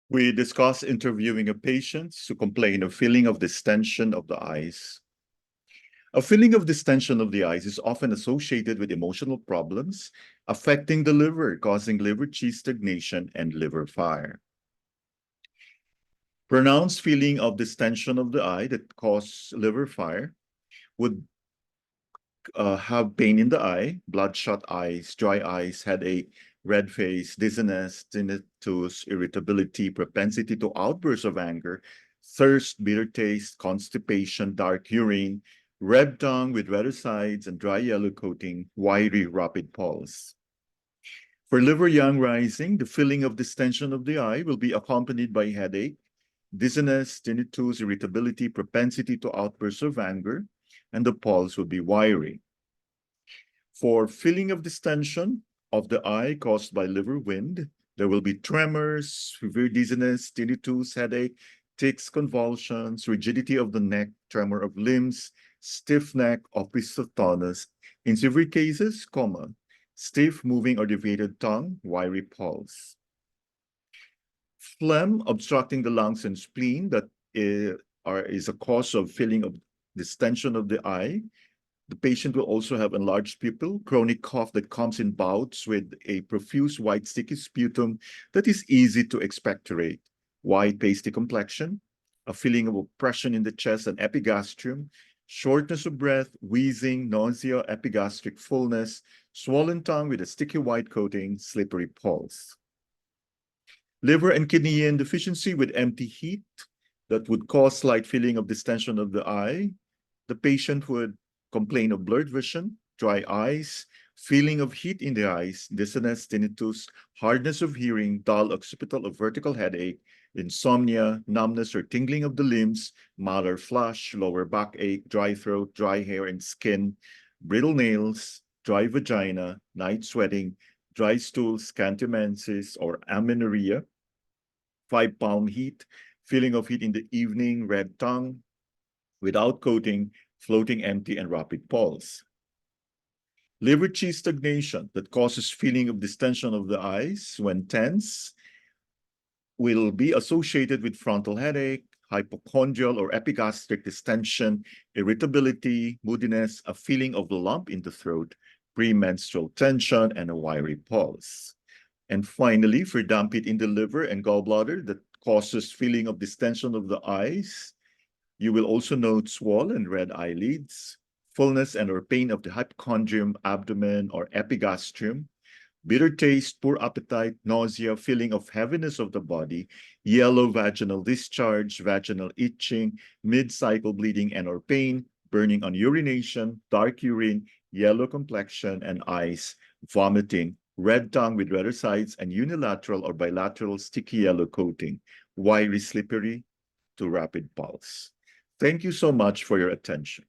We discuss interviewing a patient who complain of feeling of distension of the eyes. A feeling of distension of the eyes is often associated with emotional problems affecting the liver, causing liver qi stagnation and liver fire. Pronounced feeling of distension of the eye that cause liver fire would have pain in the eye, bloodshot eyes, dry eyes, headache, red face, dizziness, tinnitus, irritability, propensity to outbursts of anger, thirst, bitter taste, constipation, dark urine, red tongue with redder sides and dry yellow coating, wiry, rapid pulse. For liver yang rising, the feeling of distension of the eye will be accompanied by headache, dizziness, tinnitus, irritability, propensity to outbursts of anger, and the pulse will be wiry. For feeling of distension of the eye caused by liver wind, there will be tremors, severe dizziness, tinnitus, headache, tics, convulsions, rigidity of the neck, tremor of limbs, stiff neck, opisthotonus. In severe cases, coma, stiff, moving or deviated tongue, wiry pulse. Phlegm obstructing the lungs and spleen that is a cause of feeling of distension of the eye. The patient will also have enlarged pupil, chronic cough that comes in bouts with a profuse white sticky sputum that is easy to expectorate, white pasty complexion, a feeling of oppression in the chest and epigastrium, shortness of breath, wheezing, nausea, epigastric fullness, swollen tongue with a sticky white coating, slippery pulse. Liver and kidney yin deficiency with empty heat that would cause slight feeling of distension of the eye. The patient would complain of blurred vision, dry eyes, feeling of heat in the eyes, dizziness, tinnitus, hardness of hearing, dull occipital or vertical headache, insomnia, numbness or tingling of the limbs, malar flush, lower backache, dry throat, dry hair and skin, brittle nails, dry vagina, night sweating, dry stool, scantimensis or amenorrhea, 5-palm heat, feeling of heat in the evening, red tongue, without coating, floating empty and rapid pulse. Liver qi stagnation that causes feeling of distension of the eyes when tense will be associated with frontal headache, hypochondrial or epigastric distension, irritability, moodiness, a feeling of the lump in the throat, premenstrual tension, and a wiry pulse. And finally, for damp heat in the liver and gallbladder that causes feeling of distension of the eyes, you will also note swollen red eyelids, fullness and or pain of the hypochondrium, abdomen, or epigastrium, bitter taste, poor appetite, nausea, feeling of heaviness of the body, yellow vaginal discharge, vaginal itching, mid-cycle bleeding and or pain, burning on urination, dark urine, yellow complexion and eyes, vomiting, red tongue with redder sides and unilateral or bilateral sticky yellow coating, wiry, slippery to rapid pulse. Thank you so much for your attention.